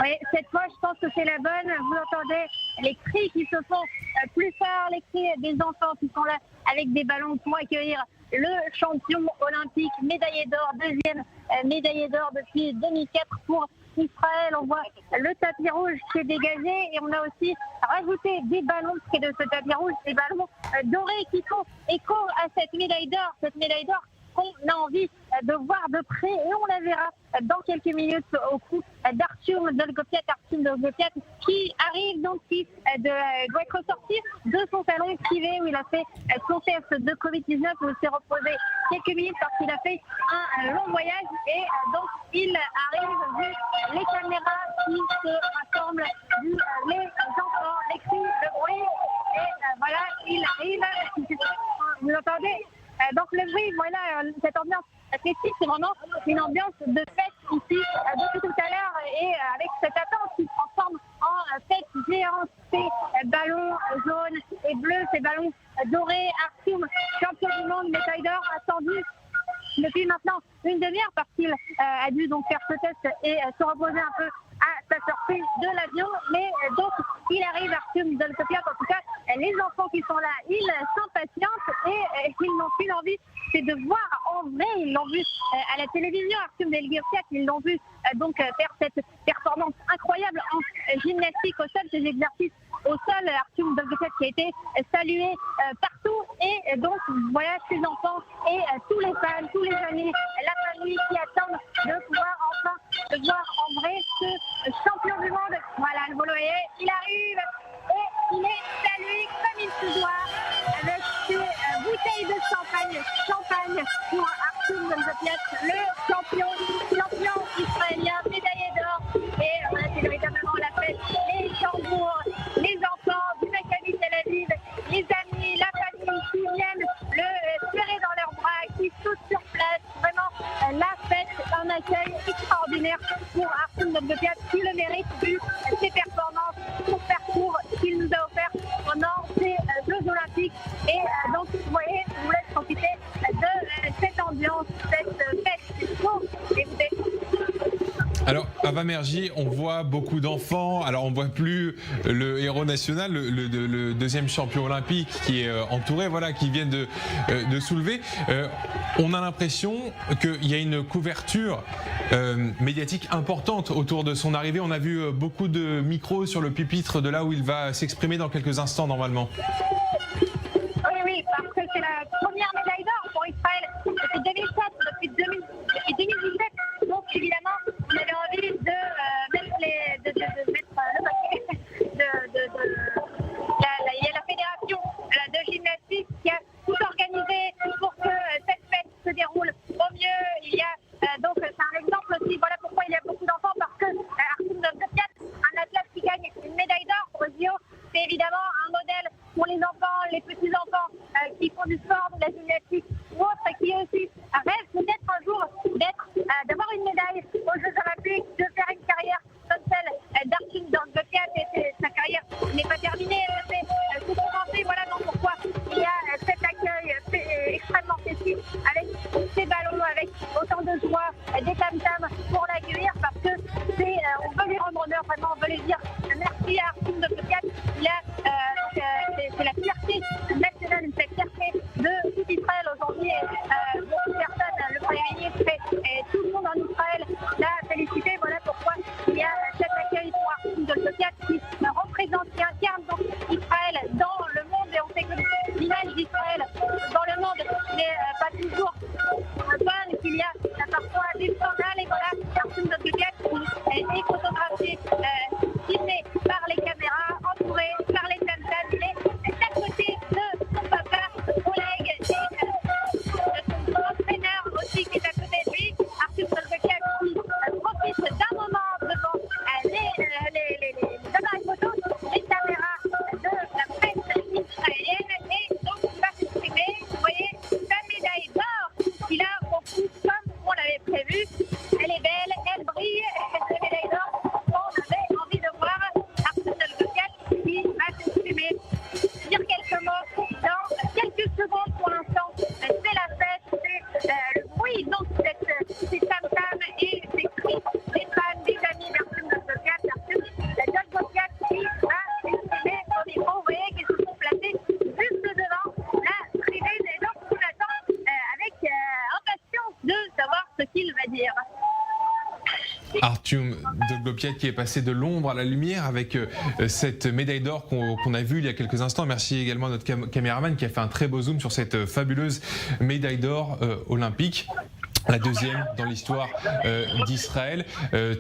Oui, cette fois, je pense que c'est la bonne. Vous entendez les cris qui se font plus forts, les cris des enfants qui sont là avec des ballons pour accueillir le champion olympique, médaillé d'or, deuxième médaillé d'or depuis 2004 pour Israël. On voit le tapis rouge qui est dégagé et on a aussi rajouté des ballons près de ce tapis rouge, des ballons dorés qui font écho à cette médaille d'or qu'on a envie de voir de près et on la verra dans quelques minutes au coup d'Artiom Dolgopiat. Artiom Dolgopiat qui arrive donc, qui doit être sorti de son salon privé où il a fait son test de Covid-19, où il s'est reposé quelques minutes parce qu'il a fait un long voyage et donc il arrive, vu les caméras qui se rassemblent, vu les enfants, les cris, le bruit et voilà, il arrive. Vous entendez? Donc le bruit, voilà, cette ambiance athlétique, c'est vraiment une ambiance de fête ici depuis tout à l'heure et avec cette attente qui se transforme en fête géante, ces ballons jaunes et bleus, ces ballons dorés. Artiom, champion du monde, médaille d'or, attendu depuis maintenant une demi-heure parce qu'il a dû donc faire ce test et se reposer un peu à sa sortie de l'avion, mais donc il arrive, Artiom Dolgopiat. En tout cas, les enfants qui sont là, ils s'impatientent et ils n'ont qu'une envie, c'est de voir en vrai. Ils l'ont vu à la télévision, Artiom Dolgopiat, ils l'ont vu donc faire cette performance incroyable en gymnastique au sol, ces exercices au sol, Artiom Dolgopiat qui a été salué partout et donc voilà ces enfants et tous les fans, tous les amis, la famille qui attendent de pouvoir enfin le voir en vrai, ce champion du monde. Voilà, vous le voyez, il arrive et il est salué comme il se doit avec ses bouteilles de champagne pour Artiom Dolgopiat, le champion israélien, médaillé d'or. Et voilà, c'est véritablement la fête, les tambours, les enfants du Maccabi Tel Aviv, les amis, la famille qui viennent le serrer dans leurs bras, qui sautent sur place. Vraiment la fête, un accueil extraordinaire pour Artiom Dolgopiat qui le mérite vu ses performances, son parcours qu'il nous a offert pendant ces Jeux Olympiques. Et donc vous voyez, je vous laisse profiter de cette ambiance, cette fête, c'est beau. Et vous êtes... Alors, à Bamergy, on voit beaucoup d'enfants. Alors, on ne voit plus le héros national, le deuxième champion olympique qui est entouré, voilà, qui vient de soulever. On a l'impression qu'il y a une couverture médiatique importante autour de son arrivée. On a vu beaucoup de micros sur le pupitre de là où il va s'exprimer dans quelques instants, normalement. Oui, parce que c'est la première médaille d'or pour Israël depuis 2004, depuis 2017. Donc, évidemment, on avait envie de mettre le paquet. Il y a la fédération de gymnastique qui a tout organisé pour que cette fête se déroule au mieux. Il y a donc, c'est un exemple aussi, voilà pourquoi il y a beaucoup d'enfants, parce que Artiom Dolgopiat, un athlète qui gagne une médaille d'or pour JO, c'est évidemment un modèle pour les enfants, les petits-enfants qui font du sport, de la gymnastique ou autre, qui aussi rêvent peut-être un jour d'être Artyom Dolgopiat qui est passé de l'ombre à la lumière avec cette médaille d'or qu'on a vue il y a quelques instants. Merci également à notre caméraman qui a fait un très beau zoom sur cette fabuleuse médaille d'or olympique. La deuxième dans l'histoire d'Israël.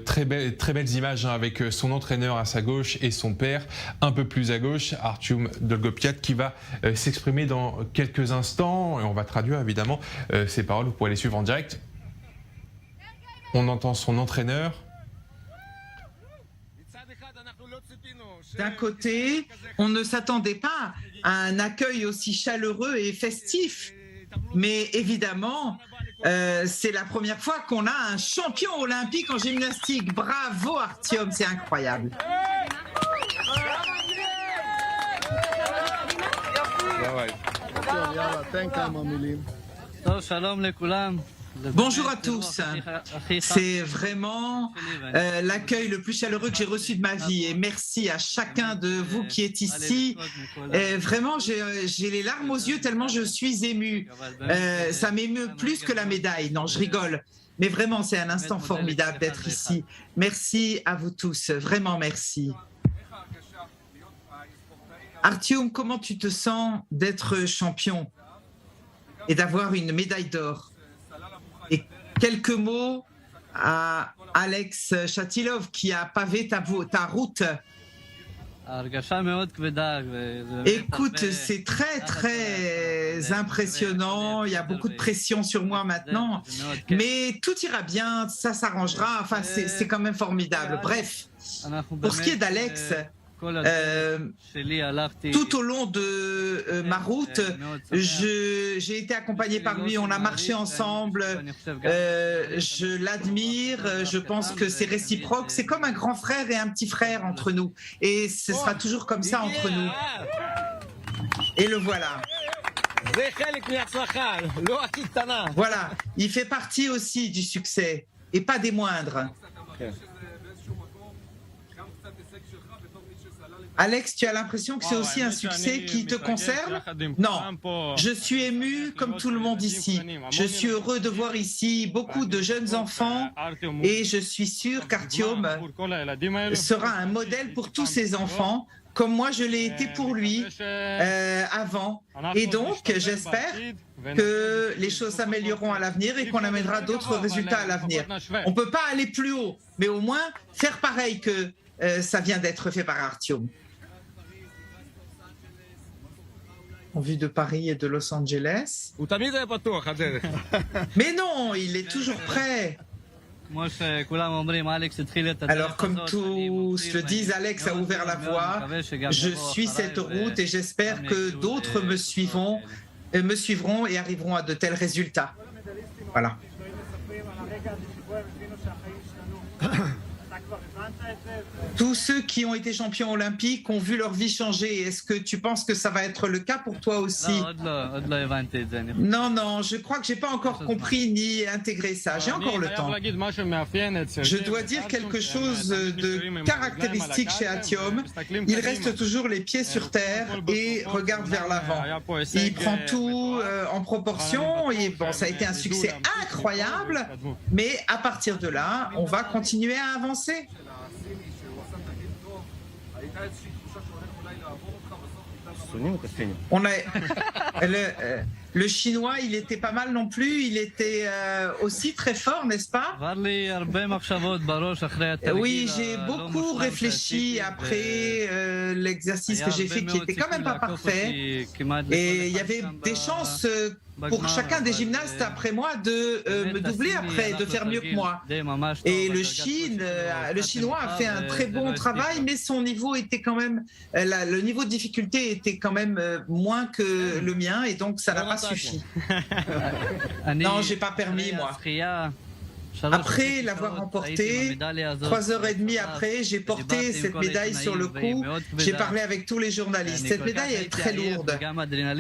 Très belles images avec son entraîneur à sa gauche et son père un peu plus à gauche, Artyom Dolgopiat, qui va s'exprimer dans quelques instants. Et on va traduire évidemment ses paroles, vous pourrez les suivre en direct. On entend son entraîneur. D'un côté, on ne s'attendait pas à un accueil aussi chaleureux et festif. Mais évidemment, c'est la première fois qu'on a un champion olympique en gymnastique. Bravo Artyom, c'est incroyable. Bonjour à tous. C'est vraiment l'accueil le plus chaleureux que j'ai reçu de ma vie et merci à chacun de vous qui est ici. Vraiment, j'ai les larmes aux yeux tellement je suis émue. Ça m'émeut plus que la médaille. Non, je rigole. Mais vraiment, c'est un instant formidable d'être ici. Merci à vous tous. Vraiment, merci. Artyom, comment tu te sens d'être champion et d'avoir une médaille d'or? Et quelques mots à Alex Chatilov qui a pavé ta route. Écoute, c'est très impressionnant. Il y a beaucoup de pression sur moi maintenant, mais tout ira bien, ça s'arrangera. Enfin, c'est quand même formidable. Bref, pour ce qui est d'Alex, tout au long de ma route, j'ai été accompagné par lui, on a marché ensemble, je l'admire, je pense que c'est réciproque, c'est comme un grand frère et un petit frère entre nous, et ce sera toujours comme ça entre nous. Et le voilà. Voilà, il fait partie aussi du succès, et pas des moindres. Alex, tu as l'impression que c'est aussi un succès qui te concerne? Non, je suis ému comme tout le monde ici. Je suis heureux de voir ici beaucoup de jeunes enfants et je suis sûr qu'Artyom sera un modèle pour tous ces enfants, comme moi je l'ai été pour lui avant. Et donc, j'espère que les choses s'amélioreront à l'avenir et qu'on amènera d'autres résultats à l'avenir. On ne peut pas aller plus haut, mais au moins faire pareil que ça vient d'être fait par Artyom. En vue de Paris et de Los Angeles. Mais non, il est toujours prêt. Alors, comme tous le disent, Alex a ouvert la voie. Je suis cette route et j'espère que d'autres me suivront et arriveront à de tels résultats. Voilà. Tous ceux qui ont été champions olympiques ont vu leur vie changer. Est-ce que tu penses que ça va être le cas pour toi aussi? Non, je crois que j'ai pas encore compris ni intégré ça. J'ai encore le temps. Je dois dire quelque chose de caractéristique chez Artyom. Il reste toujours les pieds sur terre et regarde vers l'avant. Il prend tout en proportion et bon, ça a été un succès incroyable. Mais à partir de là, on va continuer à avancer. On a le chinois, il était pas mal non plus, il était aussi très fort, n'est-ce pas? Oui, j'ai beaucoup réfléchi après l'exercice que j'ai fait qui était quand même pas parfait et il y avait des chances pour chacun des gymnastes après moi de me doubler après, de faire mieux que moi. Et le chinois a fait un très bon travail, mais son niveau était quand même, le niveau de difficulté était quand même moins que le mien, et donc ça n'a pas suffi. Non, j'ai pas permis moi. Après l'avoir remporté, 3h30 après, j'ai porté cette médaille sur le cou. J'ai parlé avec tous les journalistes. Cette médaille est très lourde.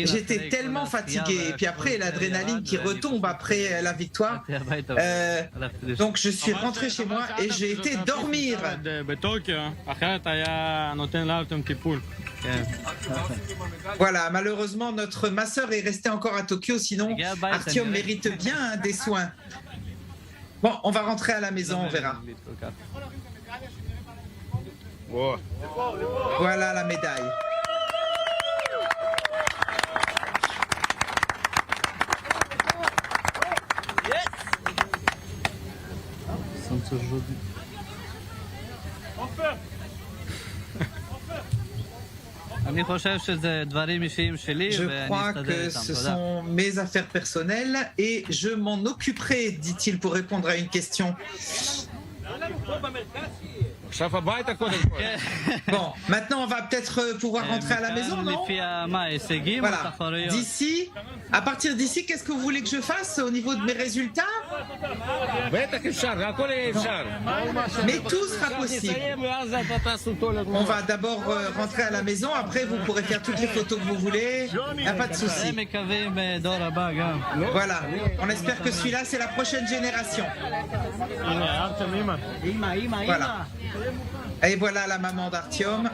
J'étais tellement fatigué. Et puis après, l'adrénaline qui retombe après la victoire. Donc je suis rentré chez moi et j'ai été dormir. Voilà, malheureusement, ma sœur est restée encore à Tokyo. Sinon, Artyom mérite bien des soins. Bon, on va rentrer à la maison, on verra. Voilà la médaille. Je crois que ce sont mes affaires personnelles et je m'en occuperai, dit-il pour répondre à une question. Bon, maintenant on va peut-être pouvoir rentrer à la maison, non? Voilà. D'ici, à partir d'ici, qu'est-ce que vous voulez que je fasse au niveau de mes résultats? Mais tout sera possible. On va d'abord rentrer à la maison, après vous pourrez faire toutes les photos que vous voulez, il n'y a pas de souci. Voilà, on espère que celui-là c'est la prochaine génération. Voilà. Et voilà la maman d'Artyom.